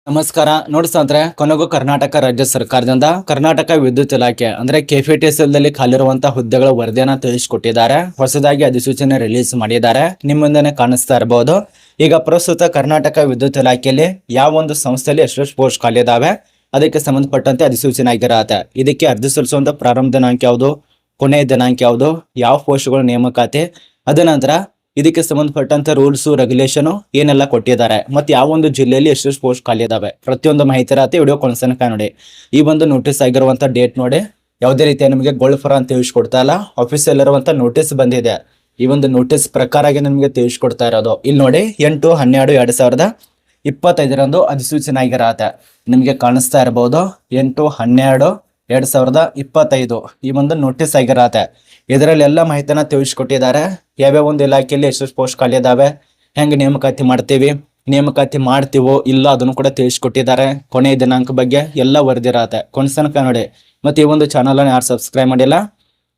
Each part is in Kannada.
ನಮಸ್ಕಾರ ನೋಡಿ ಸ್ನೇಹಿತರೆ, ಕೊನೆಗೂ ಕರ್ನಾಟಕ ರಾಜ್ಯ ಸರ್ಕಾರದಿಂದ ಕರ್ನಾಟಕ ವಿದ್ಯುತ್ ಇಲಾಖೆ ಅಂದ್ರೆ ಕೆಪಿಟಿಸಿಎಲ್ ದಲ್ಲಿ ಖಾಲಿರುವಂತಹ ಹುದ್ದೆಗಳ ವರದಿಯನ್ನ ತಿಳಿಸಿಕೊಟ್ಟಿದ್ದಾರೆ. ಹೊಸದಾಗಿ ಅಧಿಸೂಚನೆ ರಿಲೀಸ್ ಮಾಡಿದ್ದಾರೆ. ನಿಮ್ಮ ಮುಂದೆನೆ ಕಾಣಿಸ್ತಾ ಇರಬಹುದು. ಈಗ ಪ್ರಸ್ತುತ ಕರ್ನಾಟಕ ವಿದ್ಯುತ್ ಇಲಾಖೆಯಲ್ಲಿ ಯಾವ ಒಂದು ಸಂಸ್ಥೆಯಲ್ಲಿ ಎಷ್ಟೆಷ್ಟು ಪೋಸ್ಟ್ ಖಾಲಿ ಇದಾವೆ ಅದಕ್ಕೆ ಸಂಬಂಧಪಟ್ಟಂತೆ ಅಧಿಸೂಚನೆ ಆಗಿರತ್ತೆ. ಇದಕ್ಕೆ ಅರ್ಜಿ ಸಲ್ಲಿಸುವಂತ ಪ್ರಾರಂಭ ದಿನಾಂಕ ಯಾವುದು, ಕೊನೆಯ ದಿನಾಂಕ ಯಾವುದು, ಯಾವ ಪೋಸ್ಟ್ಗಳ ನೇಮಕಾತಿ, ಅದ ನಂತರ ಇದಕ್ಕೆ ಸಂಬಂಧಪಟ್ಟಂತ ರೂಲ್ಸ್ ರೆಗ್ಯುಲೇಷನ್ ಏನೆಲ್ಲ ಕೊಟ್ಟಿದ್ದಾರೆ, ಮತ್ತೆ ಯಾವ ಒಂದು ಜಿಲ್ಲೆಯಲ್ಲಿ ಎಷ್ಟೆಷ್ಟು ಪೋಸ್ಟ್ ಖಾಲಿ ಇದಾವೆ ಪ್ರತಿಯೊಂದು ಮಾಹಿತಿ ಇರತ್ತೆ. ವಿಡಿಯೋ ಕೊನೆತನಕ ನೋಡಿ. ಈ ಒಂದು ನೋಟಿಸ್ ಆಗಿರುವಂತ ಡೇಟ್ ನೋಡಿ, ಯಾವುದೇ ರೀತಿಯ ನಿಮಗೆ ಗೋಲ್ಡ್ ಫಾರ್ ಅಂತ ತಿಳಿಸ್ಕೊಡ್ತಾ ಇಲ್ಲ, ಆಫೀಸಲ್ಲಿ ಇರುವಂತ ನೋಟಿಸ್ ಬಂದಿದೆ. ಈ ಒಂದು ನೋಟಿಸ್ ಪ್ರಕಾರ ನಿಮಗೆ ತಿಳಿಸ್ಕೊಡ್ತಾ ಇರೋದು ಇಲ್ಲಿ ನೋಡಿ, 8/12/2025 ಅಧಿಸೂಚನೆ ಆಗಿರತ್ತೆ. ನಿಮಗೆ ಕಾಣಿಸ್ತಾ ಇರಬಹುದು 8/12/2025 ಈ ಒಂದು ನೋಟಿಸ್ ಆಗಿರತ್ತೆ. ಇದರಲ್ಲಿ ಎಲ್ಲ ಮಾಹಿತಿನ ತಿಳಿಸ್ಕೊಟ್ಟಿದ್ದಾರೆ. ಯಾವ್ಯಾವ ಒಂದು ಇಲಾಖೆಯಲ್ಲಿ ಎಷ್ಟೆಷ್ಟು ಪೋಸ್ಟ್ ಖಾಲಿ ಇದಾವೆ, ಹೆಂಗೆ ನೇಮಕಾತಿ ಮಾಡ್ತೀವಿ, ನೇಮಕಾತಿ ಮಾಡ್ತೀವೋ ಇಲ್ಲ ಅದನ್ನು ಕೂಡ ತಿಳಿಸ್ಕೊಟ್ಟಿದ್ದಾರೆ. ಕೊನೆಯ ದಿನಾಂಕ ಬಗ್ಗೆ ಎಲ್ಲ ವರದಿರತ್ತೆ. ಕೊನೆತನಕ ನೋಡಿ. ಮತ್ತೆ ಈ ಒಂದು ಚಾನಲ್ ಅನ್ನು ಯಾರು ಸಬ್ಸ್ಕ್ರೈಬ್ ಮಾಡಿಲ್ಲ,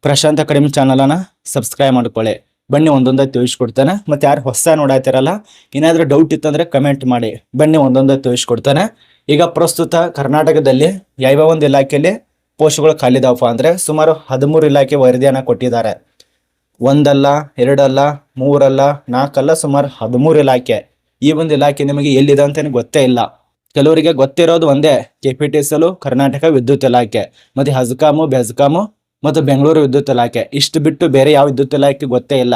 ಪ್ರಶಾಂತ್ ಅಕಾಡೆಮಿ ಚಾನಲ್ ಅನ್ನ ಸಬ್ಸ್ಕ್ರೈಬ್ ಮಾಡ್ಕೊಳ್ಳಿ. ಬನ್ನಿ ಒಂದೊಂದೇ ತಿಳಿಸ್ಕೊಡ್ತಾನೆ. ಮತ್ತೆ ಯಾರು ಹೊಸ ನೋಡಾತಿರಲ್ಲ, ಏನಾದ್ರೂ ಡೌಟ್ ಇತ್ತಂದ್ರೆ ಕಮೆಂಟ್ ಮಾಡಿ, ಬನ್ನಿ ಒಂದೊಂದೇ ತಿಳಿಸ್ಕೊಡ್ತಾನೆ. ಈಗ ಪ್ರಸ್ತುತ ಕರ್ನಾಟಕದಲ್ಲಿ ಯಾವ್ಯಾವ ಒಂದು ಇಲಾಖೆಯಲ್ಲಿ ಪೋಸ್ಟ್ಗಳು ಖಾಲಿ ಇದಾವಪ್ಪ ಅಂದ್ರೆ ಸುಮಾರು 13 ಇಲಾಖೆ ವರದಿಯನ್ನ ಕೊಟ್ಟಿದ್ದಾರೆ. ಒಂದಲ್ಲ, ಎರಡಲ್ಲ, ಮೂರಲ್ಲ, ನಾಲ್ಕಲ್ಲ, ಸುಮಾರು 13 ಇಲಾಖೆ. ಈ ಒಂದು ಇಲಾಖೆ ನಿಮಗೆ ಎಲ್ಲಿದೆ ಅಂತ ಗೊತ್ತೇ ಇಲ್ಲ. ಕೆಲವರಿಗೆ ಗೊತ್ತಿರೋದು ಒಂದೇ, ಕೆಪಿಟಿಸಿಎಲ್, ಕರ್ನಾಟಕ ವಿದ್ಯುತ್ ಇಲಾಖೆ, ಮತ್ತೆ ಹಜ್ಕಾಮು, ಬೆಜ್ಕಾಮು ಮತ್ತು ಬೆಂಗಳೂರು ವಿದ್ಯುತ್ ಇಲಾಖೆ. ಇಷ್ಟು ಬಿಟ್ಟು ಬೇರೆ ಯಾವ ವಿದ್ಯುತ್ ಇಲಾಖೆ ಗೊತ್ತೇ ಇಲ್ಲ.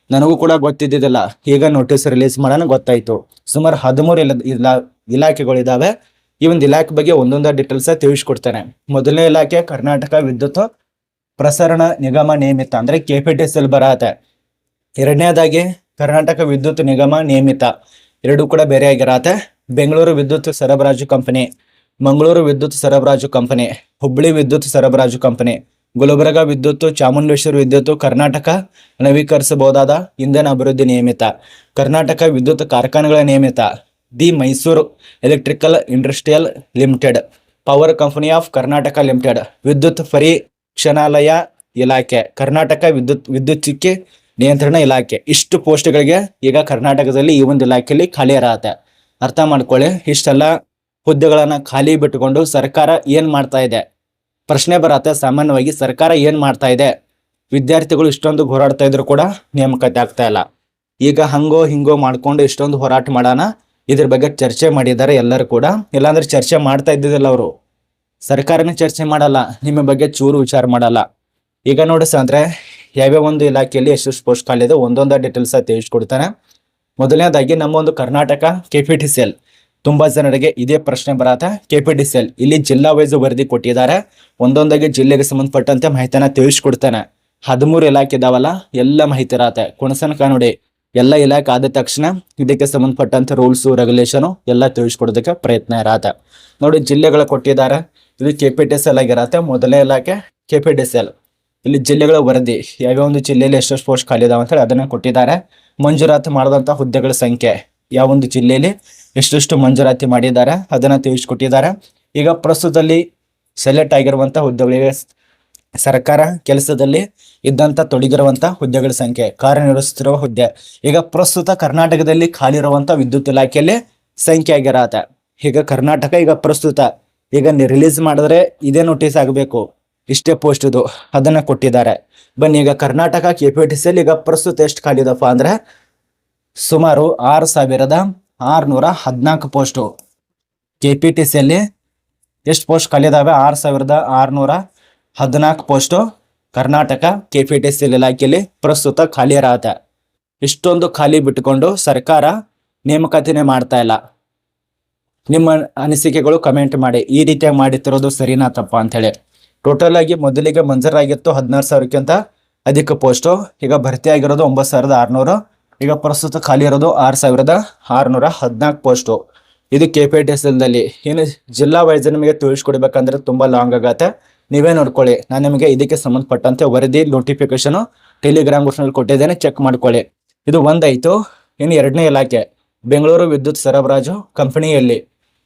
ನನಗೂ ಕೂಡ ಗೊತ್ತಿದ್ದಿದ್ದಿಲ್ಲ. ಈಗ ನೋಟಿಸ್ ರಿಲೀಸ್ ಮಾಡೋಣ ಗೊತ್ತಾಯ್ತು. ಸುಮಾರು 13 ಇಲಾಖೆಗಳಿದಾವೆ. ಈ ಒಂದು ಇಲಾಖೆ ಬಗ್ಗೆ ಒಂದೊಂದು ಡೀಟೇಲ್ಸ್ ತಿಳಿಸ್ಕೊಡ್ತೇನೆ. ಮೊದಲನೇ ಇಲಾಖೆ ಕರ್ನಾಟಕ ವಿದ್ಯುತ್ ಪ್ರಸರಣ ನಿಗಮ ನೇಮಿತ ಅಂದ್ರೆ ಕೆಪಿಟಿಸಿಎಲ್ ಬರತ್ತೆ. ಎರಡನೇದಾಗಿ ಕರ್ನಾಟಕ ವಿದ್ಯುತ್ ನಿಗಮ ನೇಮಿತ, ಎರಡು ಕೂಡ ಬೇರೆ ಆಗಿರತ್ತೆ. ಬೆಂಗಳೂರು ವಿದ್ಯುತ್ ಸರಬರಾಜು ಕಂಪನಿ, ಮಂಗಳೂರು ವಿದ್ಯುತ್ ಸರಬರಾಜು ಕಂಪನಿ, ಹುಬ್ಬಳ್ಳಿ ವಿದ್ಯುತ್ ಸರಬರಾಜು ಕಂಪನಿ, ಗುಲ್ಬರ್ಗಾ ವಿದ್ಯುತ್, ಚಾಮುಂಡೇಶ್ವರಿ ವಿದ್ಯುತ್, ಕರ್ನಾಟಕ ನವೀಕರಿಸಬಹುದಾದ ಇಂಧನ ಅಭಿವೃದ್ಧಿ ನಿಯಮಿತ, ಕರ್ನಾಟಕ ವಿದ್ಯುತ್ ಕಾರ್ಖಾನೆಗಳ ನಿಯಮಿತ, the Mysore electrical industrial limited, power company of Karnataka limited, ವಿದ್ಯುತ್ ಪರೀಕ್ಷಣಾಲಯ ಇಲಾಖೆ, ಕರ್ನಾಟಕ ವಿದ್ಯುಚ್ಛಕ್ತಿ ನಿಯಂತ್ರಣ ಇಲಾಖೆ. ಇಷ್ಟು ಪೋಸ್ಟ್ಗಳಿಗೆ ಈಗ ಕರ್ನಾಟಕದಲ್ಲಿ ಈ ಒಂದು ಇಲಾಖೆಯಲ್ಲಿ ಖಾಲಿ ಇರತ್ತೆ. ಅರ್ಥ ಮಾಡ್ಕೊಳ್ಳಿ. ಇಷ್ಟೆಲ್ಲ ಹುದ್ದೆಗಳನ್ನ ಖಾಲಿ ಬಿಟ್ಟುಕೊಂಡು ಸರ್ಕಾರ ಏನ್ ಮಾಡ್ತಾ ಇದೆ ಪ್ರಶ್ನೆ ಬರತ್ತೆ. ಸಾಮಾನ್ಯವಾಗಿ ಸರ್ಕಾರ ಏನ್ ಮಾಡ್ತಾ ಇದೆ, ವಿದ್ಯಾರ್ಥಿಗಳು ಇಷ್ಟೊಂದು ಹೋರಾಡ್ತಾ ಇದ್ರು ಕೂಡ ನೇಮಕಾತಿ ಆಗ್ತಾ ಇಲ್ಲ. ಈಗ ಹಂಗೋ ಹಿಂಗೋ ಮಾಡ್ಕೊಂಡು ಇಷ್ಟೊಂದು ಹೋರಾಟ ಮಾಡೋಣ, ಇದ್ರ ಬಗ್ಗೆ ಚರ್ಚೆ ಮಾಡಿದ್ದಾರೆ ಎಲ್ಲರೂ ಕೂಡ. ಇಲ್ಲಾಂದ್ರೆ ಚರ್ಚೆ ಮಾಡ್ತಾ ಇದ್ದಿದ್ದಿಲ್ಲ ಅವರು. ಸರ್ಕಾರನೇ ಚರ್ಚೆ ಮಾಡಲ್ಲ, ನಿಮ್ಮ ಬಗ್ಗೆ ಚೂರು ವಿಚಾರ ಮಾಡಲ್ಲ. ಈಗ ನೋಡಿ ಅಂದ್ರೆ ಯಾವ್ಯಾವ ಒಂದು ಇಲಾಖೆಯಲ್ಲಿ ಎಷ್ಟು ಪೋಸ್ಟ್ ಖಾಲಿ ಇದೆ ಒಂದೊಂದು ಡೀಟೇಲ್ಸ್ ತಿಳಿಸ್ಕೊಡ್ತಾನೆ. ಮೊದಲನೇದಾಗಿ ನಮ್ಮ ಒಂದು ಕರ್ನಾಟಕ ಕೆಪಿಟಿಸಿಎಲ್, ತುಂಬಾ ಜನರಿಗೆ ಇದೇ ಪ್ರಶ್ನೆ ಬರತ್ತೆ. ಕೆಪಿಟಿಸಿಎಲ್ ಇಲ್ಲಿ ಜಿಲ್ಲಾ ವೈಸ್ ವರದಿ ಕೊಟ್ಟಿದ್ದಾರೆ. ಒಂದೊಂದಾಗಿ ಜಿಲ್ಲೆಗೆ ಸಂಬಂಧಪಟ್ಟಂತೆ ಮಾಹಿತಿನ ತಿಳಿಸ್ಕೊಡ್ತಾನೆ. 13 ಇಲಾಖೆ ಇದಾವಲ್ಲ, ಎಲ್ಲ ಮಾಹಿತಿ ಇರತ್ತೆ. ಕೊನೆತನಕ ನೋಡಿ. ಎಲ್ಲ ಇಲಾಖೆ ಆದ ತಕ್ಷಣ ಇದಕ್ಕೆ ಸಂಬಂಧಪಟ್ಟಂತ ರೂಲ್ಸ್ ರೆಗ್ಯುಲೇಷನ್ ಎಲ್ಲ ತಿಳಿಸ್ಕೊಡೋದಕ್ಕೆ ಪ್ರಯತ್ನ ಇರತ್ತೆ. ನೋಡಿ ಜಿಲ್ಲೆಗಳ ಕೊಟ್ಟಿದ್ದಾರೆ. ಇದು ಕೆಪಿಟಿಸಿಎಲ್ ಆಗಿರತ್ತೆ. ಮೊದಲನೇ ಇಲಾಖೆ ಕೆಪಿಟಿಸಿಎಲ್. ಇಲ್ಲಿ ಜಿಲ್ಲೆಗಳ ವರದಿ, ಯಾವ್ಯಾವ ಒಂದು ಜಿಲ್ಲೆಯಲ್ಲಿ ಎಷ್ಟೆಷ್ಟು ಪೋಸ್ಟ್ ಖಾಲಿ ಇದಾವೆ ಅಂತ ಹೇಳಿ ಅದನ್ನ ಕೊಟ್ಟಿದ್ದಾರೆ. ಮಂಜೂರಾತಿ ಮಾಡಿದಂತ ಹುದ್ದೆಗಳ ಸಂಖ್ಯೆ, ಯಾವ ಒಂದು ಜಿಲ್ಲೆಯಲ್ಲಿ ಎಷ್ಟೆಷ್ಟು ಮಂಜೂರಾತಿ ಮಾಡಿದ್ದಾರೆ ಅದನ್ನ ತಿಳಿಸ್ಕೊಟ್ಟಿದ್ದಾರೆ. ಈಗ ಪ್ರಸ್ತುತದಲ್ಲಿ ಸೆಲೆಕ್ಟ್ ಆಗಿರುವಂತ ಹುದ್ದೆಗಳಿಗೆ ಸರ್ಕಾರ ಕೆಲಸದಲ್ಲಿ ಇದ್ದಂತ ತೊಡಗಿರುವಂತ ಹುದ್ದೆಗಳ ಸಂಖ್ಯೆ, ಕಾರ್ಯನಿರ್ವಹಿಸುತ್ತಿರುವ ಹುದ್ದೆ ಈಗ ಪ್ರಸ್ತುತ ಕರ್ನಾಟಕದಲ್ಲಿ ಖಾಲಿ ಇರುವಂತ ವಿದ್ಯುತ್ ಇಲಾಖೆಯಲ್ಲಿ ಸಂಖ್ಯೆ ಆಗಿರತ್ತೆ. ಈಗ ಕರ್ನಾಟಕ ಈಗ ಪ್ರಸ್ತುತ ಈಗ ರಿಲೀಸ್ ಮಾಡಿದ್ರೆ ಇದೇ ನೋಟಿಸ್ ಆಗಬೇಕು, ಇಷ್ಟೇ ಪೋಸ್ಟ್ ಇದು, ಅದನ್ನ ಕೊಟ್ಟಿದ್ದಾರೆ. ಬನ್ನಿ ಈಗ ಕರ್ನಾಟಕ ಕೆಪಿಟಿಸಿಎಲ್ ಈಗ ಪ್ರಸ್ತುತ ಎಷ್ಟು ಖಾಲಿ ಇದಪ್ಪ ಅಂದ್ರೆ ಸುಮಾರು 6,614 ಪೋಸ್ಟು. ಕೆಪಿಟಿಸಿಎಲ್ ಎಷ್ಟು ಪೋಸ್ಟ್ ಖಾಲಿ ಇದಾವೆ? 6,614 ಪೋಸ್ಟು ಕರ್ನಾಟಕ ಕೆಪಿಟಿಸಿಎಲ್ ಇಲಾಖೆಯಲ್ಲಿ ಪ್ರಸ್ತುತ ಖಾಲಿ ಇರತ್ತೆ. ಇಷ್ಟೊಂದು ಖಾಲಿ ಬಿಟ್ಟುಕೊಂಡು ಸರ್ಕಾರ ನೇಮಕಾತಿನೇ ಮಾಡ್ತಾ ಇಲ್ಲ. ನಿಮ್ಮ ಅನಿಸಿಕೆಗಳು ಕಮೆಂಟ್ ಮಾಡಿ. ಈ ರೀತಿಯಾಗಿ ಮಾಡುತ್ತಿರೋದು ಸರಿನಾ ತಪ್ಪ ಅಂತ ಹೇಳಿ. ಟೋಟಲ್ ಆಗಿ ಮೊದಲಿಗೆ ಮಂಜೂರಾಗಿತ್ತು 16,000ಕ್ಕಿಂತ ಅಧಿಕ ಪೋಸ್ಟು. ಈಗ ಭರ್ತಿ ಆಗಿರೋದು 9,600. ಈಗ ಪ್ರಸ್ತುತ ಖಾಲಿ ಇರೋದು 6,614 ಪೋಸ್ಟು. ಇದು ಕೆಪಿಟಿಸಿಎಲ್ ದಲ್ಲಿ. ಇನ್ನು ಜಿಲ್ಲಾ ವೈಸ್ ನಿಮಗೆ ತಿಳಿಸ್ಕೊಡ್ಬೇಕಂದ್ರೆ ತುಂಬಾ ಲಾಂಗ್ ಆಗತ್ತೆ. ನೀವೇ ನೋಡ್ಕೊಳ್ಳಿ. ನಾನು ನಿಮಗೆ ಇದಕ್ಕೆ ಸಂಬಂಧಪಟ್ಟಂತೆ ವರದಿ ನೋಟಿಫಿಕೇಶನ್ ಟೆಲಿಗ್ರಾಮ್ ಗ್ರೂಪ್ನಲ್ಲಿ ಕೊಟ್ಟಿದ್ದೇನೆ, ಚೆಕ್ ಮಾಡ್ಕೊಳ್ಳಿ. ಇದು ಒಂದಾಯ್ತು. ಇನ್ನು ಎರಡನೇ ಇಲಾಖೆ ಬೆಂಗಳೂರು ವಿದ್ಯುತ್ ಸರಬರಾಜು ಕಂಪನಿಯಲ್ಲಿ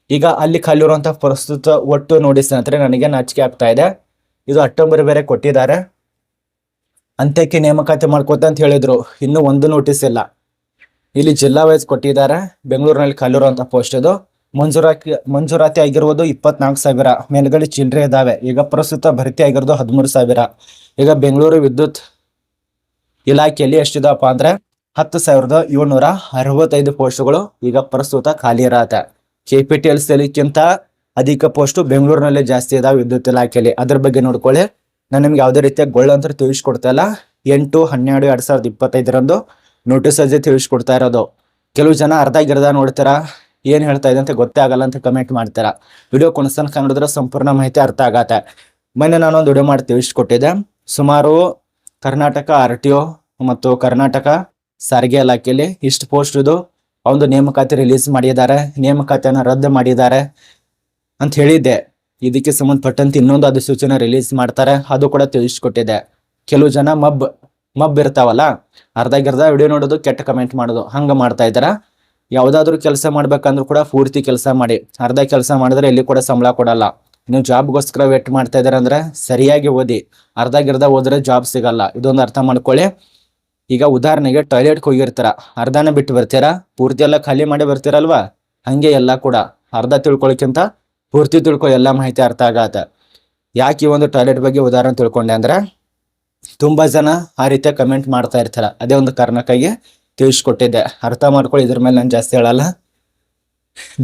ಈಗ ಅಲ್ಲಿ ಖಾಲಿ ಇರುವಂತಹ ಪ್ರಸ್ತುತ ಒಟ್ಟು ನೋಡಿ ಸ್ನೇಹಿತರೆ, ನನಗೆ ನಾಚಿಕೆ ಆಗ್ತಾ ಇದೆ. ಇದು ಅಕ್ಟೋಬರ್ ಬೇರೆ ಕೊಟ್ಟಿದ್ದಾರೆ. ಅಂತ್ಯಕ್ಕೆ ನೇಮಕಾತಿ ಮಾಡ್ಕೋತ ಅಂತ ಹೇಳಿದ್ರು. ಇನ್ನೂ ಒಂದು ನೋಟಿಸ್ ಇಲ್ಲ. ಇಲ್ಲಿ ಜಿಲ್ಲಾ ವೈಸ್ ಕೊಟ್ಟಿದ್ದಾರೆ. ಬೆಂಗಳೂರಿನಲ್ಲಿ ಖಾಲಿ ಇರುವಂತಹ ಪೋಸ್ಟ್ ಇದು. ಮಂಜೂರಾತಿ ಆಗಿರುವುದು 24,000 ಮೇಲ್ಗಡೆ ಚಿಲ್ಲರೆ ಇದಾವೆ. ಈಗ ಪ್ರಸ್ತುತ ಭರ್ತಿ ಆಗಿರೋದು 13,000. ಈಗ ಬೆಂಗಳೂರು ವಿದ್ಯುತ್ ಇಲಾಖೆಯಲ್ಲಿ ಎಷ್ಟಿದಾವಪ್ಪ ಅಂದ್ರೆ 10,765 ಪೋಸ್ಟ್ಗಳು ಈಗ ಪ್ರಸ್ತುತ ಖಾಲಿ ಇರತ್ತೆ. KPTLCಗಿಂತ ಅಧಿಕ ಪೋಸ್ಟ್ ಬೆಂಗಳೂರಿನಲ್ಲಿ ಜಾಸ್ತಿ ಇದಾವೆ ವಿದ್ಯುತ್ ಇಲಾಖೆಯಲ್ಲಿ. ಅದ್ರ ಬಗ್ಗೆ ನೋಡ್ಕೊಳ್ಳಿ. ನಾನು ನಿಮ್ಗೆ ಯಾವುದೇ ರೀತಿಯ ಗೊಳ್ಳಂತ ತಿಳಿಸ್ಕೊಡ್ತಾ ಇಲ್ಲ. 8/12/2025 ನೋಟಿಸ್ ಅರ್ಜಿ ತಿಳಿಸ್ಕೊಡ್ತಾ ಇರೋದು. ಕೆಲವು ಜನ ಅರ್ಧ ಗಿರ್ದ ನೋಡ್ತಾರ, ಏನ್ ಹೇಳ್ತಾ ಇದೆ ಅಂತ ಗೊತ್ತೇ ಆಗಲ್ಲ ಅಂತ ಕಮೆಂಟ್ ಮಾಡ್ತಾರ. ವಿಡಿಯೋ ಕೊನೆತನಕ ನೋಡಿದ್ರೆ ಸಂಪೂರ್ಣ ಮಾಹಿತಿ ಅರ್ಥ ಆಗತ್ತೆ. ಮೊನ್ನೆ ನಾನೊಂದು ವಿಡಿಯೋ ಮಾಡಿ ತಿಳಿಸ್ಕೊಟ್ಟಿದ್ದೆ. ಸುಮಾರು ಕರ್ನಾಟಕ RTO ಮತ್ತು ಕರ್ನಾಟಕ ಸಾರಿಗೆ ಇಲಾಖೆಯಲ್ಲಿ ಇಷ್ಟು ಪೋಸ್ಟ್ ಇದು ಒಂದು ನೇಮಕಾತಿ ರಿಲೀಸ್ ಮಾಡಿದ್ದಾರೆ, ನೇಮಕಾತಿಯನ್ನು ರದ್ದು ಮಾಡಿದ್ದಾರೆ ಅಂತ ಹೇಳಿದ್ದೆ. ಇದಕ್ಕೆ ಸಂಬಂಧಪಟ್ಟಂತೆ ಇನ್ನೊಂದು ಅಧಿಸೂಚನೆ ರಿಲೀಸ್ ಮಾಡ್ತಾರೆ, ಅದು ಕೂಡ ತಿಳಿಸ್ಕೊಟ್ಟಿದೆ. ಕೆಲವು ಜನ ಮಬ್ ಇರ್ತಾವಲ್ಲ, ಅರ್ಧ ಗಿರ್ದ ವಿಡಿಯೋ ನೋಡೋದು, ಕೆಟ್ಟ ಕಮೆಂಟ್ ಮಾಡೋದು, ಹಂಗ ಮಾಡ್ತಾ ಇದ್ದಾರ. ಯಾವ್ದಾದ್ರು ಕೆಲಸ ಮಾಡ್ಬೇಕಂದ್ರೂ ಕೂಡ ಪೂರ್ತಿ ಕೆಲಸ ಮಾಡಿ. ಅರ್ಧ ಕೆಲಸ ಮಾಡಿದ್ರೆ ಎಲ್ಲಿ ಕೂಡ ಸಂಬಳ ಕೊಡಲ್ಲ. ನೀವು ಜಾಬ್ಗೋಸ್ಕರ ವೇಟ್ ಮಾಡ್ತಾ ಇದಾರೆ ಅಂದ್ರೆ ಸರಿಯಾಗಿ ಓದಿ. ಅರ್ಧ ಗಿರ್ದ ಓದಿದ್ರೆ ಜಾಬ್ ಸಿಗಲ್ಲ. ಇದೊಂದು ಅರ್ಥ ಮಾಡ್ಕೊಳ್ಳಿ. ಈಗ ಉದಾಹರಣೆಗೆ ಟಾಯ್ಲೆಟ್ಗೆ ಹೋಗಿರ್ತಾರ, ಅರ್ಧನ ಬಿಟ್ಟು ಬರ್ತೀರಾ, ಪೂರ್ತಿ ಎಲ್ಲ ಖಾಲಿ ಮಾಡಿ ಬರ್ತೀರಲ್ವಾ, ಹಂಗೆ ಎಲ್ಲ ಕೂಡ ಅರ್ಧ ತಿಳ್ಕೊಳಕ್ಕಿಂತ ಪೂರ್ತಿ ತಿಳ್ಕೊ, ಎಲ್ಲ ಮಾಹಿತಿ ಅರ್ಥ ಆಗತ್ತೆ. ಯಾಕೆ ಈ ಒಂದು ಟಾಯ್ಲೆಟ್ ಬಗ್ಗೆ ಉದಾಹರಣೆ ತಿಳ್ಕೊಂಡೆ ಅಂದ್ರೆ ತುಂಬಾ ಜನ ಆ ರೀತಿಯ ಕಮೆಂಟ್ ಮಾಡ್ತಾ ಇರ್ತಾರ. ಅದೇ ಒಂದು ಕಾರಣಕ್ಕಾಗಿ ತಿಳಿಸ್ಕೊಟ್ಟಿದ್ದೆ, ಅರ್ಥ ಮಾಡ್ಕೊಳ್ಳಿ. ಇದ್ರ ಮೇಲೆ ನಾನು ಜಾಸ್ತಿ ಹೇಳಲ್ಲ.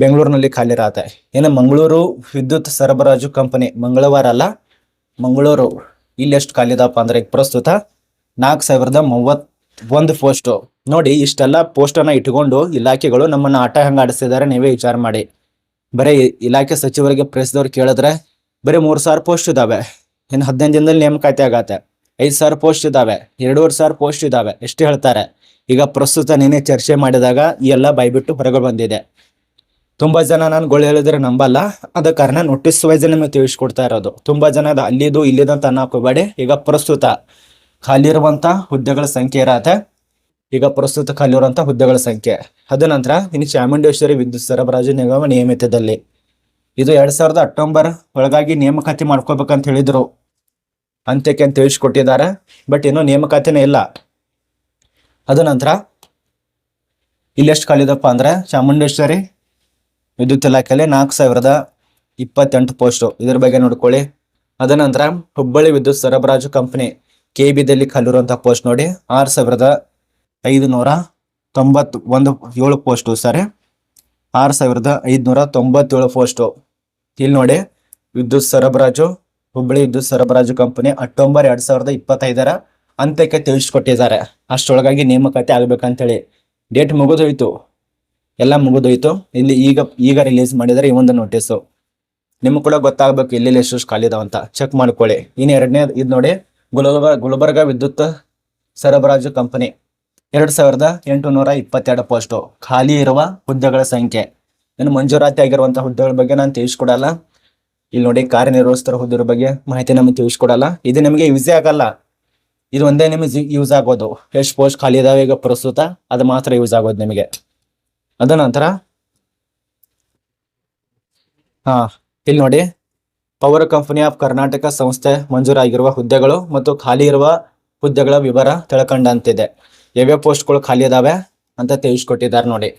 ಬೆಂಗಳೂರಿನಲ್ಲಿ ಖಾಲಿ ಇರತ್ತೆ. ಏನು ಮಂಗಳೂರು ವಿದ್ಯುತ್ ಸರಬರಾಜು ಕಂಪನಿ, ಮಂಗಳವಾರ ಅಲ್ಲ ಮಂಗಳೂರು, ಇಲ್ಲಿ ಎಷ್ಟು ಖಾಲಿ ಇದಪ್ಪ ಅಂದ್ರೆ ಪ್ರಸ್ತುತ 4,031 ಪೋಸ್ಟ್. ನೋಡಿ, ಇಷ್ಟೆಲ್ಲ ಪೋಸ್ಟನ್ನು ಇಟ್ಕೊಂಡು ಇಲಾಖೆಗಳು ನಮ್ಮನ್ನ ಆಟ ಹೆಂಗೆ ಆಡಿಸಿದ್ದಾರೆ ನೀವೇ ವಿಚಾರ ಮಾಡಿ. ಬರೀ ಇಲಾಖೆ ಸಚಿವರಿಗೆ ಪ್ರೆಸ್ದವ್ರು ಕೇಳಿದ್ರೆ ಬರೀ 3,000 ಪೋಸ್ಟ್ ಇದಾವೆ, ಇನ್ನು 15 ದಿನದಲ್ಲಿ ನೇಮಕಾತಿ ಆಗತ್ತೆ. 5,000 ಪೋಸ್ಟ್ ಇದಾವೆ, 2,500 ಪೋಸ್ಟ್ ಇದಾವೆ, ಎಷ್ಟು ಹೇಳ್ತಾರೆ. ಈಗ ಪ್ರಸ್ತುತ ನೀನೇ ಚರ್ಚೆ ಮಾಡಿದಾಗ ಈ ಎಲ್ಲ ಬಾಯ್ಬಿಟ್ಟು ಹೊರಗೆ ಬಂದಿದೆ. ತುಂಬಾ ಜನ ನಾನು ಗೋಳು ಹೇಳಿದ್ರೆ ನಂಬಲ್ಲ. ಅದ ಕಾರಣ ನೋಟಿಸ್ ವೈಸ್ ನಿಮಗೆ ತಿಳಿಸ್ಕೊಡ್ತಾ ಇರೋದು. ತುಂಬಾ ಜನ ಅಲ್ಲಿದು ಇಲ್ಲಿದು ಅಂತ ಅನ್ನಕ್ ಹೋಗಬೇಡಿ. ಈಗ ಪ್ರಸ್ತುತ ಖಾಲಿ ಇರುವಂತ ಹುದ್ದೆಗಳ ಸಂಖ್ಯೆ ಇರತ್ತೆ. ಈಗ ಪ್ರಸ್ತುತ ಖಾಲಿ ಇರುವಂತ ಹುದ್ದೆಗಳ ಸಂಖ್ಯೆ. ಅದ ನಂತರ ಇನ್ನು ಚಾಮುಂಡೇಶ್ವರಿ ವಿದ್ಯುತ್ ಸರಬರಾಜು ನಿಗಮ ನಿಯಮಿತದಲ್ಲಿ ಇದು 2019 ಒಳಗಾಗಿ ನೇಮಕಾತಿ ಮಾಡ್ಕೋಬೇಕಂತ ಹೇಳಿದ್ರು. ಅಂತ್ಯಕ್ಕೆ ಅಂತ ತಿಳಿಸ್ಕೊಟ್ಟಿದ್ದಾರೆ, ಬಟ್ ಇನ್ನೂ ನೇಮಕಾತಿನೇ ಇಲ್ಲ. ಅದ ನಂತರ ಇಲ್ಲೆಷ್ಟು ಖಾಲಿ ಇದಪ್ಪ ಅಂದ್ರೆ ಚಾಮುಂಡೇಶ್ವರಿ ವಿದ್ಯುತ್ ಇಲಾಖೆಯಲ್ಲಿ 4,028 ಪೋಸ್ಟು. ಇದ್ರ ಬಗ್ಗೆ ನೋಡ್ಕೊಳ್ಳಿ. ಅದ ನಂತರ ಹುಬ್ಬಳ್ಳಿ ವಿದ್ಯುತ್ ಸರಬರಾಜು ಕಂಪನಿ KBದಲ್ಲಿ ಖಾಲಿರುವಂತಹ ಪೋಸ್ಟ್ ನೋಡಿ 6,597 ಪೋಸ್ಟು. ಸರಿ, 6,597 ಪೋಸ್ಟು. ಇಲ್ಲಿ ನೋಡಿ, ವಿದ್ಯುತ್ ಸರಬರಾಜು ಹುಬ್ಬಳ್ಳಿ ವಿದ್ಯುತ್ ಸರಬರಾಜು ಕಂಪನಿ ಅಕ್ಟೋಬರ್ 2025 ಅಂತ್ಯಕ್ಕೆ ತಿಳಿಸ್ಕೊಟ್ಟಿದ್ದಾರೆ. ಅಷ್ಟೊಳಗಾಗಿ ನೇಮಕಾತಿ ಆಗ್ಬೇಕಂತೇಳಿ ಡೇಟ್ ಮುಗಿದೋಯ್ತು, ಎಲ್ಲ ಮುಗಿದೋಯ್ತು. ಇಲ್ಲಿ ಈಗ ರಿಲೀಸ್ ಮಾಡಿದರೆ ಈ ಒಂದು ನೋಟಿಸು. ನಿಮ್ಗೆ ಕೂಡ ಗೊತ್ತಾಗ್ಬೇಕು ಎಲ್ಲೆಲ್ಲಿ ಎಷ್ಟು ಖಾಲಿ ಇದಾವಂತ ಚೆಕ್ ಮಾಡ್ಕೊಳ್ಳಿ. ಇನ್ನು ಎರಡನೇ ಇದು ನೋಡಿ, ಗುಲ್ಬರ್ಗ ವಿದ್ಯುತ್ ಸರಬರಾಜು ಕಂಪನಿ 2,822 ಪೋಸ್ಟು. ಖಾಲಿ ಇರುವ ಹುದ್ದೆಗಳ ಸಂಖ್ಯೆ. ಇನ್ನು ಮಂಜೂರಾತಿ ಆಗಿರುವಂತಹ ಹುದ್ದೆಗಳ ಬಗ್ಗೆ ನಾನು ತಿಳಿಸ್ಕೊಡಲ್ಲ. ಇಲ್ಲಿ ನೋಡಿ, ಕಾರ್ಯನಿರ್ವಹಿಸ್ತಾರ ಹುದ್ದೆಗಳ ಬಗ್ಗೆ ಮಾಹಿತಿ ನಮಗೆ ತಿಳಿಸ್ಕೊಡಲ್ಲ. ಇದು ನಿಮಗೆ ಯೂಸೇ ಆಗಲ್ಲ. ಇದು ಒಂದೇ ನಿಮಗೆ ಯೂಸ್ ಆಗೋದು. ಎಷ್ಟು ಪೋಸ್ಟ್ ಖಾಲಿ ಇದಾವೆ ಈಗ ಪ್ರಸ್ತುತ, ಅದು ಮಾತ್ರ ಯೂಸ್ ಆಗೋದು ನಿಮಗೆ. ಅದ ನಂತರ ಇಲ್ಲಿ ನೋಡಿ, ಪವರ್ ಕಂಪನಿ ಆಫ್ ಕರ್ನಾಟಕ ಸಂಸ್ಥೆ ಮಂಜೂರಾಗಿರುವ ಹುದ್ದೆಗಳು ಮತ್ತು ಖಾಲಿ ಇರುವ ಹುದ್ದೆಗಳ ವಿವರ ತಿಳ್ಕೊಂಡಂತಿದೆ. ಯಾವ್ಯಾವ ಪೋಸ್ಟ್ಗಳು ಖಾಲಿ ಇದಾವೆ ಅಂತ ತಿಳಿಸ್ಕೊಟ್ಟಿದ್ದಾರೆ ನೋಡಿ.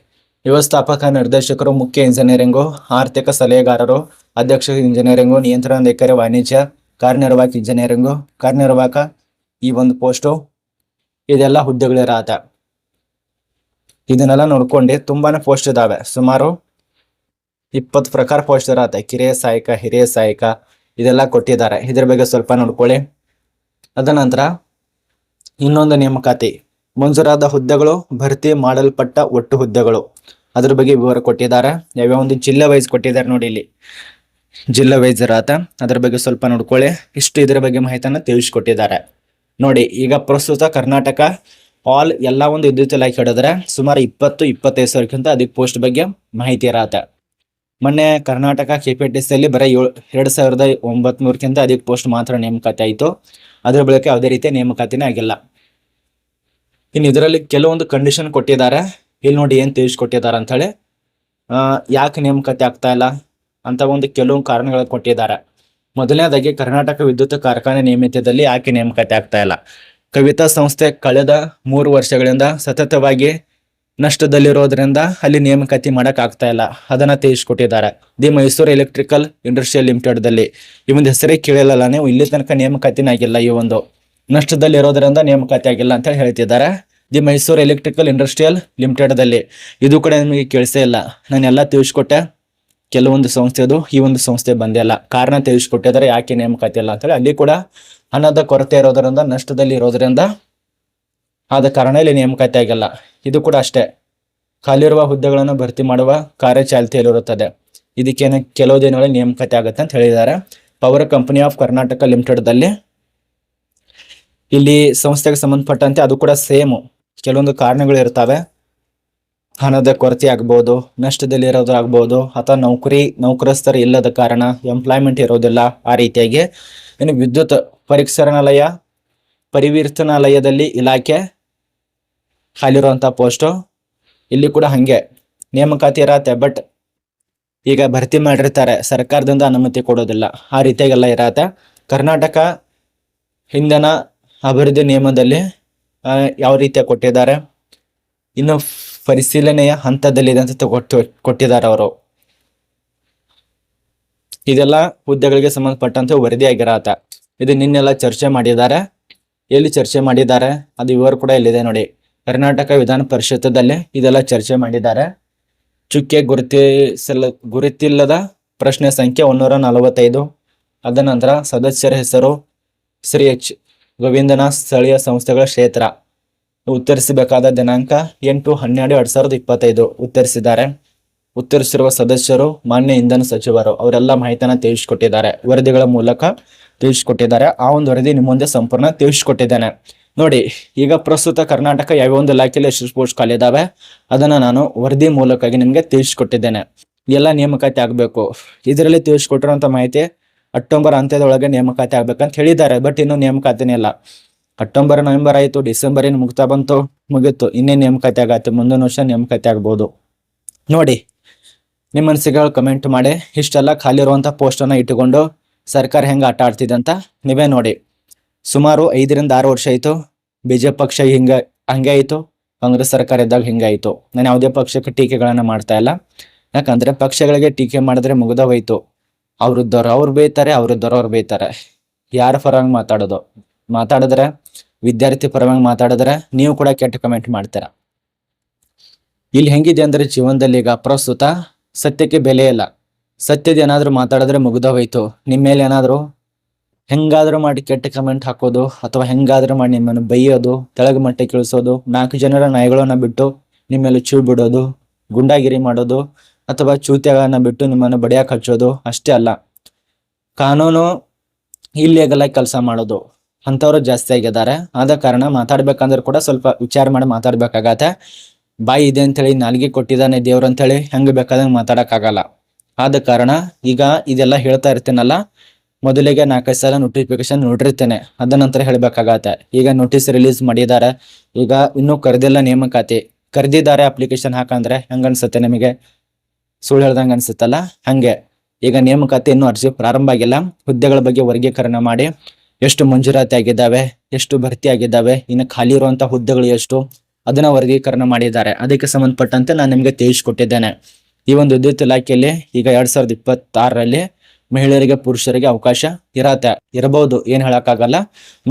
ವ್ಯವಸ್ಥಾಪಕ ನಿರ್ದೇಶಕರು, ಮುಖ್ಯ ಇಂಜಿನಿಯರಿಂಗು, ಆರ್ಥಿಕ ಸಲಹೆಗಾರರು, ಅಧ್ಯಕ್ಷ ಇಂಜಿನಿಯರಿಂಗು, ನಿಯಂತ್ರಣಾಧಿಕಾರಿ ವಾಣಿಜ್ಯ, ಕಾರ್ಯನಿರ್ವಾಹಕ ಇಂಜಿನಿಯರಿಂಗು, ಕಾರ್ಯನಿರ್ವಾಹಕ, ಈ ಒಂದು ಪೋಸ್ಟು, ಇದೆಲ್ಲ ಹುದ್ದೆಗಳಿರತ್ತೆ. ಇದನ್ನೆಲ್ಲ ನೋಡ್ಕೊಂಡು ತುಂಬಾನೇ ಪೋಸ್ಟ್ ಇದಾವೆ. ಸುಮಾರು 20 ಪ್ರಕಾರ ಪೋಸ್ಟ್ ಇರತ್ತೆ. ಕಿರಿಯ ಸಹಾಯಕ, ಹಿರಿಯ ಸಹಾಯಕ, ಇದೆಲ್ಲ ಕೊಟ್ಟಿದ್ದಾರೆ. ಇದ್ರ ಬಗ್ಗೆ ಸ್ವಲ್ಪ ನೋಡ್ಕೊಳ್ಳಿ. ಅದ ನಂತರ ಇನ್ನೊಂದು ನೇಮಕಾತಿ, ಮಂಜೂರಾದ ಹುದ್ದೆಗಳು, ಭರ್ತಿ ಮಾಡಲ್ಪಟ್ಟ ಒಟ್ಟು ಹುದ್ದೆಗಳು, ಅದ್ರ ಬಗ್ಗೆ ವಿವರ ಕೊಟ್ಟಿದ್ದಾರೆ. ಯಾವ್ಯಾವ ಒಂದು ಜಿಲ್ಲೆ ವೈಸ್ ಕೊಟ್ಟಿದ್ದಾರೆ ನೋಡಿ, ಇಲ್ಲಿ ಜಿಲ್ಲೆ ವೈಸ್ ಇರತ್ತೆ. ಅದ್ರ ಬಗ್ಗೆ ಸ್ವಲ್ಪ ನೋಡ್ಕೊಳ್ಳಿ. ಇಷ್ಟು ಇದ್ರ ಬಗ್ಗೆ ಮಾಹಿತಿಯನ್ನು ತಿಳಿಸ್ಕೊಟ್ಟಿದ್ದಾರೆ ನೋಡಿ. ಈಗ ಪ್ರಸ್ತುತ ಕರ್ನಾಟಕ ಆಲ್ ಎಲ್ಲ ಒಂದು ವಿದ್ಯುತ್ ಇಲಾಖೆ ಹಿಡಿದ್ರೆ ಸುಮಾರು 20-25 ಸಾವಿರಕ್ಕಿಂತ ಅಧಿಕ ಪೋಸ್ಟ್ ಬಗ್ಗೆ ಮಾಹಿತಿ ಇರತ್ತೆ. ಮೊನ್ನೆ ಕರ್ನಾಟಕ KPTCಯಲ್ಲಿ ಬರೀ 2,900ಕ್ಕಿಂತ ಅಧಿಕ ಪೋಸ್ಟ್ ಮಾತ್ರ ನೇಮಕಾತಿ ಆಯಿತು. ಅದ್ರ ಬಳಿಕ ಯಾವುದೇ ರೀತಿಯ ನೇಮಕಾತಿನೇ ಆಗಿಲ್ಲ. ಇನ್ನು ಇದರಲ್ಲಿ ಕೆಲವೊಂದು ಕಂಡೀಷನ್ ಕೊಟ್ಟಿದ್ದಾರೆ. ಇಲ್ಲಿ ನೋಡಿ ಏನು ತಿಳಿಸ್ಕೊಟ್ಟಿದ್ದಾರೆ ಅಂತ ಹೇಳಿ. ಯಾಕೆ ನೇಮಕಾತಿ ಆಗ್ತಾ ಇಲ್ಲ ಅಂತ ಒಂದು ಕೆಲವೊಂದು ಕಾರಣಗಳು ಕೊಟ್ಟಿದ್ದಾರೆ. ಮೊದಲನೇದಾಗಿ ಕರ್ನಾಟಕ ವಿದ್ಯುತ್ ಕಾರ್ಖಾನೆ ನಿಯಮಿತದಲ್ಲಿ ಯಾಕೆ ನೇಮಕಾತಿ ಆಗ್ತಾ ಇಲ್ಲ. ಕವಿತಾ ಸಂಸ್ಥೆ ಕಳೆದ 3 ವರ್ಷಗಳಿಂದ ಸತತವಾಗಿ ನಷ್ಟದಲ್ಲಿರೋದ್ರಿಂದ ಅಲ್ಲಿ ನೇಮಕಾತಿ ಮಾಡಕ್ ಆಗ್ತಾ ಇಲ್ಲ, ಅದನ್ನ ತಿಳಿಸ್ಕೊಟ್ಟಿದ್ದಾರೆ. The Mysore electrical industrial limited ದಲ್ಲಿ ಈ ಒಂದು ಹೆಸರೇ ಕೇಳಿಲ್ಲ, ನೀವು ಇಲ್ಲಿ ತನಕ ನೇಮಕಾತಿನ ಆಗಿಲ್ಲ, ಈ ಒಂದು ನಷ್ಟದಲ್ಲಿರೋದ್ರಿಂದ ನೇಮಕಾತಿ ಆಗಿಲ್ಲ ಅಂತ ಹೇಳ್ತಿದ್ದಾರೆ. The Mysore electrical industrial limited ದಲ್ಲಿ ಇದು ಕೂಡ ನಿಮಗೆ ಕೇಳಿಸೇ ಇಲ್ಲ, ನಾನು ಎಲ್ಲ ತಿಳಿಸ್ಕೊಟ್ಟೆ. ಕೆಲವೊಂದು ಸಂಸ್ಥೆದು ಈ ಒಂದು ಸಂಸ್ಥೆ ಬಂದಿಲ್ಲ, ಕಾರಣ ತಿಳಿಸ್ಕೊಟ್ಟಿದ್ದಾರೆ ಯಾಕೆ ನೇಮಕಾತಿ ಇಲ್ಲ ಅಂತೇಳಿ. ಅಲ್ಲಿ ಕೂಡ ಹಣದ ಕೊರತೆ ಇರೋದ್ರಿಂದ, ನಷ್ಟದಲ್ಲಿ ಇರೋದ್ರಿಂದ ಆದ ಕಾರಣ ಇಲ್ಲಿ ನೇಮಕಾತಿ ಆಗಿಲ್ಲ. ಇದು ಕೂಡ ಅಷ್ಟೇ, ಖಾಲಿರುವ ಹುದ್ದೆಗಳನ್ನು ಭರ್ತಿ ಮಾಡುವ ಕಾರ್ಯಚಾಲಿತಿಯಲ್ಲಿರುತ್ತದೆ. ಇದಕ್ಕೇನು ಕೆಲವು ದಿನಗಳಲ್ಲಿ ನೇಮಕಾತಿ ಆಗುತ್ತೆ ಅಂತ ಹೇಳಿದ್ದಾರೆ. Power company of Karnataka limited ದಲ್ಲಿ ಇಲ್ಲಿ ಸಂಸ್ಥೆಗೆ ಸಂಬಂಧಪಟ್ಟಂತೆ ಅದು ಕೂಡ ಸೇಮ್ ಕೆಲವೊಂದು ಕಾರಣಗಳು ಇರ್ತವೆ. ಹಣದ ಕೊರತೆ ಆಗ್ಬೋದು, ನಷ್ಟದಲ್ಲಿ ಇರೋದು ಆಗ್ಬೋದು, ಅಥವಾ ನೌಕರಸ್ಥರು ಇಲ್ಲದ ಕಾರಣ ಎಂಪ್ಲಾಯ್ಮೆಂಟ್ ಇರೋದಿಲ್ಲ. ಆ ರೀತಿಯಾಗಿ ಇನ್ನು ವಿದ್ಯುತ್ ಪರಿವರ್ತನಾಲಯದಲ್ಲಿ ಇಲಾಖೆ ಖಾಲಿರುವಂಥ ಪೋಸ್ಟು, ಇಲ್ಲಿ ಕೂಡ ಹಾಗೆ ನೇಮಕಾತಿ ಇರತ್ತೆ. ಬಟ್ ಈಗ ಭರ್ತಿ ಮಾಡಿರ್ತಾರೆ, ಸರ್ಕಾರದಿಂದ ಅನುಮತಿ ಕೊಡೋದಿಲ್ಲ, ಆ ರೀತಿಯಾಗೆಲ್ಲ ಇರತ್ತೆ. ಕರ್ನಾಟಕ ಇಂಧನ ಅಭಿವೃದ್ಧಿ ನಿಯಮದಲ್ಲಿ ಯಾವ ರೀತಿಯಾಗಿ ಕೊಟ್ಟಿದ್ದಾರೆ, ಇನ್ನು ಪರಿಶೀಲನೆಯ ಹಂತದಲ್ಲಿದೆ ಅಂತ ಕೊಟ್ಟಿದ್ದಾರೆ ಅವರು. ಇದೆಲ್ಲ ಹುದ್ದೆಗಳಿಗೆ ಸಂಬಂಧಪಟ್ಟಂತೆ ವರದಿ ಆಗಿರತ್ತೆ. ಇದು ನಿನ್ನೆಲ್ಲ ಚರ್ಚೆ ಮಾಡಿದ್ದಾರೆ. ಎಲ್ಲಿ ಚರ್ಚೆ ಮಾಡಿದ್ದಾರೆ ಅದು ಇವರು ಕೂಡ ಇಲ್ಲಿದೆ ನೋಡಿ. ಕರ್ನಾಟಕ ವಿಧಾನ ಪರಿಷತ್ತಲ್ಲಿ ಇದೆಲ್ಲ ಚರ್ಚೆ ಮಾಡಿದ್ದಾರೆ. ಚುಕ್ಕೆ ಗುರುತಿಲ್ಲದ ಪ್ರಶ್ನೆ ಸಂಖ್ಯೆ 145. ಅದ ನಂತರ ಸದಸ್ಯರ ಹೆಸರು ಶ್ರೀ ಎಚ್ ಗೋವಿಂದನಾಥ್, ಸ್ಥಳೀಯ ಸಂಸ್ಥೆಗಳ ಕ್ಷೇತ್ರ. ಉತ್ತರಿಸಬೇಕಾದ ದಿನಾಂಕ 8/12/2025 ಉತ್ತರಿಸಿದ್ದಾರೆ. ಉತ್ತರಿಸಿರುವ ಸದಸ್ಯರು ಮಾನ್ಯ ಇಂಧನ ಸಚಿವರು, ಅವರೆಲ್ಲ ಮಾಹಿತಿಯನ್ನು ತಿಳಿಸಿಕೊಟ್ಟಿದ್ದಾರೆ, ವರದಿಗಳ ಮೂಲಕ ತಿಳಿಸಿಕೊಟ್ಟಿದ್ದಾರೆ. ಆ ಒಂದು ವರದಿ ನಿಮ್ಮ ಮುಂದೆ ಸಂಪೂರ್ಣ ತಿಳಿಸಿಕೊಟ್ಟಿದ್ದೇನೆ ನೋಡಿ. ಈಗ ಪ್ರಸ್ತುತ ಕರ್ನಾಟಕ ಯಾವ ಒಂದು ಇಲಾಖೆಯಲ್ಲಿ ಎಷ್ಟು ಪೋಸ್ಟ್ ಖಾಲಿ ಇದಾವೆ ಅದನ್ನ ನಾನು ವರದಿ ಮೂಲಕವಾಗಿ ನಿಮಗೆ ತಿಳಿಸಿಕೊಟ್ಟಿದ್ದೇನೆ. ಎಲ್ಲ ನೇಮಕಾತಿ ಆಗಬೇಕು. ಇದರಲ್ಲಿ ತಿಳಿಸಿಕೊಟ್ಟಿರುವಂತ ಮಾಹಿತಿ ಅಕ್ಟೋಬರ್ ಅಂತ್ಯದೊಳಗೆ ನೇಮಕಾತಿ ಆಗ್ಬೇಕಂತ ಹೇಳಿದ್ದಾರೆ. ಬಟ್ ಇನ್ನು ನೇಮಕಾತಿನೇ ಇಲ್ಲ. ಅಕ್ಟೋಬರ್, ನವೆಂಬರ್ ಆಯಿತು, ಡಿಸೆಂಬರ್ ಏನು ಮುಗ್ತಾ ಬಂತು, ಮುಗೀತು. ಇನ್ನೇ ನೇಮಕಾತಿ ಆಗತ್ತೆ, ಮುಂದಿನ ವರ್ಷ ನೇಮಕಾತಿ ಆಗ್ಬೋದು ನೋಡಿ. ನಿಮ್ಮ ಮನಸ್ಸಿಗೆ ಕಮೆಂಟ್ ಮಾಡಿ. ಇಷ್ಟೆಲ್ಲ ಖಾಲಿ ಇರುವಂಥ ಪೋಸ್ಟನ್ನು ಇಟ್ಟುಕೊಂಡು ಸರ್ಕಾರ ಹೆಂಗೆ ಆಟ ಆಡ್ತಿದೆ ಅಂತ ನೀವೇ ನೋಡಿ. ಸುಮಾರು 5ರಿಂದ 6 ವರ್ಷ ಆಯಿತು BJP ಪಕ್ಷ ಹಂಗೆ ಆಯಿತು, ಕಾಂಗ್ರೆಸ್ ಸರ್ಕಾರ ಇದ್ದಾಗ ಹಿಂಗಾಯಿತು. ನಾನು ಯಾವುದೇ ಪಕ್ಷಕ್ಕೆ ಟೀಕೆಗಳನ್ನು ಮಾಡ್ತಾ ಇಲ್ಲ. ಯಾಕಂದರೆ ಪಕ್ಷಗಳಿಗೆ ಟೀಕೆ ಮಾಡಿದ್ರೆ ಮುಗ್ದ ಹೋಯ್ತು. ಅವ್ರದ್ದವ್ರು ಅವ್ರು ಬೈತಾರೆ, ಅವ್ರು ಬೈತಾರೆ. ಯಾರ ಪರವಾಗಿ ಮಾತಾಡಿದ್ರೆ ವಿದ್ಯಾರ್ಥಿ ಪರವಾಗಿ ಮಾತಾಡಿದ್ರೆ ನೀವು ಕೂಡ ಕೆಟ್ಟ ಕಮೆಂಟ್ ಮಾಡ್ತೀರ. ಇಲ್ಲಿ ಹೆಂಗಿದೆ ಅಂದ್ರೆ ಜೀವನದಲ್ಲಿ ಈಗ ಪ್ರಸ್ತುತ ಸತ್ಯಕ್ಕೆ ಬೆಲೆ ಇಲ್ಲ. ಸತ್ಯದ ಏನಾದರೂ ಮಾತಾಡಿದ್ರೆ ಮುಗ್ದ ಹೋಯ್ತು. ನಿಮ್ಮ ಮೇಲೆ ಏನಾದರೂ ಹೆಂಗಾದ್ರೂ ಮಾಡಿ ಕೆಟ್ಟ ಕಮೆಂಟ್ ಹಾಕೋದು, ಅಥವಾ ಹೆಂಗಾದ್ರೂ ಮಾಡಿ ನಿಮ್ಮನ್ನು ಬೈಯೋದು, ತೆಳಗ ಮಟ್ಟಕ್ಕೆ ಇಳಿಸೋದು, 4 ಜನರ ನಾಯಿಗಳನ್ನ ಬಿಟ್ಟು ನಿಮ್ಮ ಮೇಲೆ ಚೂ ಬಿಡೋದು, ಗುಂಡಾಗಿರಿ ಮಾಡೋದು, ಅಥವಾ ಚೂತ್ಯಗಳನ್ನ ಬಿಟ್ಟು ನಿಮ್ಮನ್ನು ಬಡಿಯಾಕ ಹಚ್ಚೋದು ಅಷ್ಟೇ ಅಲ್ಲ, ಕಾನೂನು ಇಲ್ಲಿಗಲ್ಲ ಕೆಲಸ ಮಾಡೋದು ಅಂಥವ್ರು ಜಾಸ್ತಿ ಆಗಿದ್ದಾರೆ. ಆದ ಕಾರಣ ಮಾತಾಡ್ಬೇಕಂದ್ರೆ ಕೂಡ ಸ್ವಲ್ಪ ವಿಚಾರ ಮಾಡಿ ಮಾತಾಡ್ಬೇಕಾಗತ್ತೆ. ಬಾಯಿ ಇದೆ ಅಂತೇಳಿ ನಾಲ್ಗೆ ಕೊಟ್ಟಿದ್ದಾನೆ ದೇವ್ರು ಅಂತೇಳಿ ಹೆಂಗೆ ಬೇಕಾದಂಗೆ ಮಾತಾಡೋಕ್ಕಾಗಲ್ಲ. ಆದ ಕಾರಣ ಈಗ ಇದೆಲ್ಲ ಹೇಳ್ತಾ ಇರ್ತೀನಲ್ಲ, ಮೊದಲಿಗೆ 4-5 ಸಲ ನೋಟಿಫಿಕೇಶನ್ ನೋಡಿರ್ತೇನೆ, ಅದ ನಂತರ ಹೇಳ್ಬೇಕಾಗತ್ತೆ. ಈಗ ನೋಟಿಸ್ ರಿಲೀಸ್ ಮಾಡಿದ್ದಾರೆ, ಈಗ ಇನ್ನೂ ಕರೆದಿಲ್ಲ ನೇಮಕಾತಿ. ಕರೆದಿದ್ದಾರೆ ಅಪ್ಲಿಕೇಶನ್ ಹಾಕಂದ್ರೆ ಹೆಂಗ ಅನ್ಸುತ್ತೆ ನಿಮಗೆ? ಸುಳ್ಳು ಹೇಳ್ದಂಗೆ ಅನ್ಸುತ್ತಲ್ಲ, ಹಂಗೆ ಈಗ ನೇಮಕಾತಿ ಇನ್ನೂ ಅರ್ಜಿ ಪ್ರಾರಂಭ ಆಗಿಲ್ಲ. ಹುದ್ದೆಗಳ ಬಗ್ಗೆ ವರ್ಗೀಕರಣ ಮಾಡಿ ಎಷ್ಟು ಮಂಜೂರಾತಿ ಆಗಿದ್ದಾವೆ, ಎಷ್ಟು ಭರ್ತಿ ಆಗಿದ್ದಾವೆ, ಇನ್ನು ಖಾಲಿ ಇರುವಂತಹ ಹುದ್ದೆಗಳು ಎಷ್ಟು, ಅದನ್ನ ವರ್ಗೀಕರಣ ಮಾಡಿದ್ದಾರೆ. ಅದಕ್ಕೆ ಸಂಬಂಧಪಟ್ಟಂತೆ ನಾನು ನಿಮಗೆ ತಿಳಿಸಿಕೊಟ್ಟಿದ್ದೇನೆ. ಈ ಒಂದು ವಿದ್ಯುತ್ ಇಲಾಖೆಯಲ್ಲಿ ಈಗ 2026ರಲ್ಲಿ ಮಹಿಳೆಯರಿಗೆ ಪುರುಷರಿಗೆ ಅವಕಾಶ ಇರಬಹುದು, ಏನ್ ಹೇಳಕ್ಕಾಗಲ್ಲ.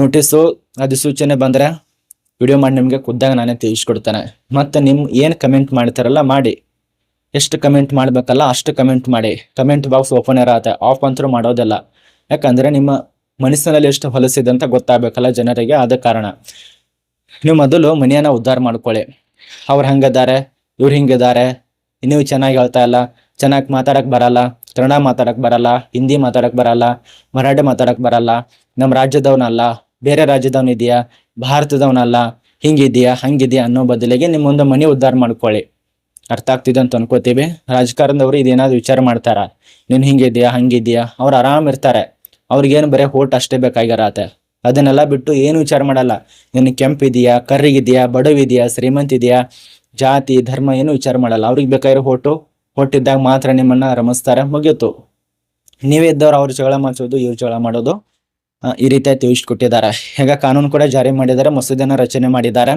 ನೋಟಿಸು ಅಧಿಸೂಚನೆ ಬಂದ್ರೆ ವಿಡಿಯೋ ಮಾಡಿ ನಿಮ್ಗೆ ಖುದ್ದಾಗ ನಾನೇ ತಿಳಿಸ್ಕೊಡ್ತೇನೆ. ಮತ್ತೆ ನಿಮ್ ಏನ್ ಕಮೆಂಟ್ ಮಾಡ್ತಾರಲ್ಲ ಮಾಡಿ, ಎಷ್ಟು ಕಮೆಂಟ್ ಮಾಡ್ಬೇಕಲ್ಲ ಅಷ್ಟು ಕಮೆಂಟ್ ಮಾಡಿ. ಕಮೆಂಟ್ ಬಾಕ್ಸ್ ಓಪನ್ ಇರತ್ತೆ, ಆಫ್ ಅಂತೂ ಮಾಡೋದಿಲ್ಲ. ಯಾಕಂದ್ರೆ ನಿಮ್ಮ ಮನಸ್ಸಿನಲ್ಲಿ ಎಷ್ಟು ಹೊಲಸಿದೆ ಅಂತ ಗೊತ್ತಾಗಬೇಕಲ್ಲ ಜನರಿಗೆ. ಆದ ಕಾರಣ ನೀವು ಮೊದಲು ಮನೆಯನ್ನ ಉದ್ಧಾರ ಮಾಡ್ಕೊಳ್ಳಿ. ಅವ್ರು ಹಂಗಿದ್ದಾರೆ, ಇವ್ರು ಹಿಂಗಿದ್ದಾರೆ, ನೀವು ಚೆನ್ನಾಗಿ ಹೇಳ್ತಾ ಇಲ್ಲ, ಚೆನ್ನಾಗಿ ಮಾತಾಡಕ್ ಬರಲ್ಲ, ಕನ್ನಡ ಮಾತಾಡಕ್ ಬರಲ್ಲ, ಹಿಂದಿ ಮಾತಾಡಕ್ ಬರಲ್ಲ, ಮರಾಠಿ ಮಾತಾಡಕ್ ಬರಲ್ಲ, ನಮ್ಮ ರಾಜ್ಯದವನಲ್ಲ, ಬೇರೆ ರಾಜ್ಯದವನಿದೆಯಾ, ಭಾರತದವನಲ್ಲ, ಹಿಂಗಿದೆಯಾ ಹಂಗಿದೆಯಾ ಅನ್ನೋ ಬದಲಿಗೆ ನಿಮ್ಮ ಒಂದು ಮನೆ ಉದ್ಧಾರ ಮಾಡ್ಕೊಳ್ಳಿ. ಅರ್ಥ ಆಗ್ತಿದೆ ಅಂತ ಅನ್ಕೋತೀವಿ. ರಾಜಕಾರಣದವರು ಇದೇನಾದ್ರು ವಿಚಾರ ಮಾಡ್ತಾರ, ನೀನು ಹಿಂಗಿದ್ಯಾ ಹಂಗಿದ್ಯಾ, ಅವ್ರು ಆರಾಮ್ ಇರ್ತಾರೆ. ಅವ್ರಿಗೇನು ಬರೀ ಓಟ್ ಅಷ್ಟೇ ಬೇಕಾಗಿರತ್ತೆ. ಅದನ್ನೆಲ್ಲ ಬಿಟ್ಟು ಏನು ವಿಚಾರ ಮಾಡಲ್ಲ. ನೀನು ಕೆಂಪಿದೆಯಾ, ಕರ್ರಿಗಿದೆಯಾ, ಬಡವಿದೆಯಾ, ಶ್ರೀಮಂತ ಇದೆಯಾ, ಜಾತಿ ಧರ್ಮ ಏನು ವಿಚಾರ ಮಾಡಲ್ಲ. ಅವ್ರಿಗೆ ಬೇಕಾಗಿರೋ ಹೊಟ್ಟಿದ್ದಾಗ ಮಾತ್ರ ನಿಮ್ಮನ್ನ ರಮಿಸ್ತಾರೆ, ಮುಗಿತು. ನೀವೇ ಇದ್ದವ್ರು ಅವ್ರು ಜಗಳ ಮಾಡಿಸೋದು, ಇವ್ರು ಜಗಳ ಮಾಡೋದು, ಈ ರೀತಿ ತಿಳಿಸ್ಕೊಟ್ಟಿದ್ದಾರೆ. ಈಗ ಕಾನೂನು ಕೂಡ ಜಾರಿ ಮಾಡಿದ್ದಾರೆ, ಮಸೂದೆನ ರಚನೆ ಮಾಡಿದ್ದಾರೆ.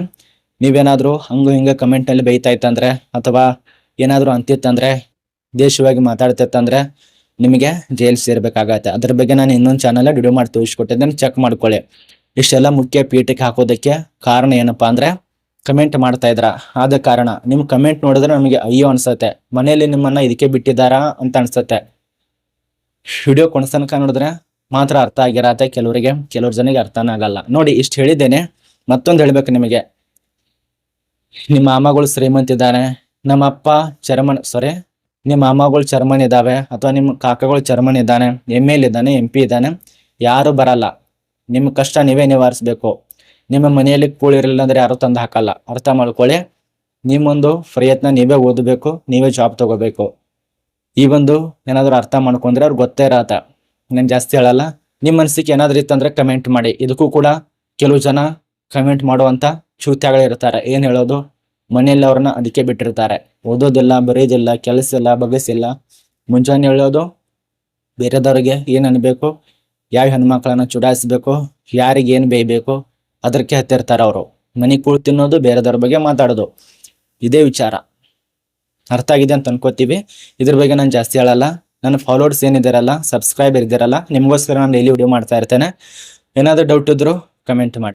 ನೀವೇನಾದರೂ ಹಂಗ ಹಿಂಗೆ ಕಮೆಂಟ್ನಲ್ಲಿ ಬೈತಾ ಇತ್ತಂದ್ರೆ ಅಥವಾ ಏನಾದರೂ ಅಂತಿತ್ತಂದ್ರೆ ದೇಶವಾಗಿ ಮಾತಾಡ್ತಿತ್ತಂದ್ರೆ ನಿಮಗೆ ಜೈಲ್ ಸೇರ್ಬೇಕಾಗತ್ತೆ. ಅದ್ರ ಬಗ್ಗೆ ನಾನು ಇನ್ನೊಂದು ಚಾನಲ್ ವಿಡಿಯೋ ಮಾಡಿ ತೋರಿಸ್ಕೊಟ್ಟಿದ್ದೇನೆ, ಚೆಕ್ ಮಾಡ್ಕೊಳ್ಳಿ. ಇಷ್ಟೆಲ್ಲ ಮುಖ್ಯ ಪೀಠಕ್ಕೆ ಹಾಕೋದಕ್ಕೆ ಕಾರಣ ಏನಪ್ಪಾ ಅಂದ್ರೆ ಕಮೆಂಟ್ ಮಾಡ್ತಾ ಇದ್ರ. ಆದ ಕಾರಣ ನಿಮ್ ಕಮೆಂಟ್ ನೋಡಿದ್ರೆ ನಮಗೆ ಅಯ್ಯೋ ಅನ್ಸತ್ತೆ, ಮನೆಯಲ್ಲಿ ನಿಮ್ಮನ್ನ ಇದಕ್ಕೆ ಬಿಟ್ಟಿದ್ದಾರಾ ಅಂತ ಅನ್ಸತ್ತೆ. ವಿಡಿಯೋ ಕೊನೆತನಕ ನೋಡಿದ್ರೆ ಮಾತ್ರ ಅರ್ಥ ಆಗಿರತ್ತೆ ಕೆಲವರಿಗೆ, ಕೆಲವ್ರ ಜನಕ್ಕೆ ಅರ್ಥನೇ ಆಗಲ್ಲ. ನೋಡಿ ಇಷ್ಟು ಹೇಳಿದ್ದೇನೆ. ಮತ್ತೊಂದು ಹೇಳ್ಬೇಕು ನಿಮಗೆ, ನಿಮ್ಮ ಮಾಮಗಳು ಶ್ರೀಮಂತಿದ್ದಾನೆ, ನಮ್ಮ ಅಪ್ಪ ನಿಮ್ಮ ಮಾಮಗಳು ಚರ್ಮನ್ ಇದ್ದಾವೆ ಅಥವಾ ನಿಮ್ಮ ಕಾಕಗಳು ಚರ್ಮನ್ ಇದ್ದಾನೆ, ML ಇದ್ದಾನೆ, MP ಇದ್ದಾನೆ, ಯಾರು ಬರಲ್ಲ. ನಿಮ್ಮ ಕಷ್ಟ ನೀವೇ ನಿವಾರಿಸ್ಬೇಕು. ನಿಮ್ಮ ಮನೆಯಲ್ಲಿ ಕೂಳಿರಲಿಲ್ಲ ಅಂದ್ರೆ ಯಾರು ತಂದು ಹಾಕಲ್ಲ. ಅರ್ಥ ಮಾಡ್ಕೊಳ್ಳಿ. ನಿಮ್ಮೊಂದು ಪ್ರಯತ್ನ ನೀವೇ ಓದಬೇಕು, ನೀವೇ ಜಾಬ್ ತಗೋಬೇಕು. ಈ ಒಂದು ಏನಾದ್ರು ಅರ್ಥ ಮಾಡ್ಕೊಂಡ್ರೆ ಅವ್ರಿಗೆ ಗೊತ್ತೇ ಇರತ್ತ. ನಾನು ಜಾಸ್ತಿ ಹೇಳಲ್ಲ. ನಿಮ್ಮ ಮನಸ್ಸಿಗೆ ಏನಾದ್ರು ಇತ್ತಂದ್ರೆ ಕಮೆಂಟ್ ಮಾಡಿ. ಇದಕ್ಕೂ ಕೂಡ ಕೆಲವು ಜನ ಕಮೆಂಟ್ ಮಾಡುವಂತ ಚೂತ್ಯಾಗಳಿರ್ತಾರೆ. ಏನ್ ಹೇಳೋದು, ಮನೆಯಲ್ಲಿ ಅವ್ರನ್ನ ಅದಕ್ಕೆ ಬಿಟ್ಟಿರ್ತಾರೆ. ಓದೋದಿಲ್ಲ, ಬರೆಯೋದಿಲ್ಲ, ಕೆಲಸ ಇಲ್ಲ, ಬಗಸಿಲ್ಲ. ಮುಂಜಾನೆ ಹೇಳೋದು ಬೇರೆದವ್ರಿಗೆ ಏನ್ ಅನ್ಬೇಕು, ಯಾವ ಹೆಣ್ಮಕ್ಳನ್ನ ಚುಡಾಯಿಸ್ಬೇಕು, ಯಾರಿಗೆ ಏನ್ ಬೇಯಬೇಕು, ಅದಕ್ಕೆ ಹತ್ತಿರ್ತಾರ ಅವರು. ಮನೆ ಕೂಳ್ ತಿನ್ನೋದು, ಬೇರೆದವ್ರ ಬಗ್ಗೆ ಮಾತಾಡೋದು, ಇದೇ ವಿಚಾರ. ಅರ್ಥ ಆಗಿದೆ ಅಂತ ಅನ್ಕೋತೀವಿ. ಇದ್ರ ಬಗ್ಗೆ ನಾನು ಜಾಸ್ತಿ ಹೇಳಲ್ಲ. ನನ್ನ ಫಾಲೋವರ್ಸ್ ಏನಿದಾರಲ್ಲ, ಸಬ್ಸ್ಕ್ರೈಬರ್ ಇದ್ದಾರಲ್ಲ, ನಿಮಗೋಸ್ಕರ ನಾನು ಡೈಲಿ ವಿಡಿಯೋ ಮಾಡ್ತಾ ಇರ್ತೇನೆ. ಏನಾದರೂ ಡೌಟ್ ಇದ್ರು ಕಮೆಂಟ್ ಮಾಡಿ.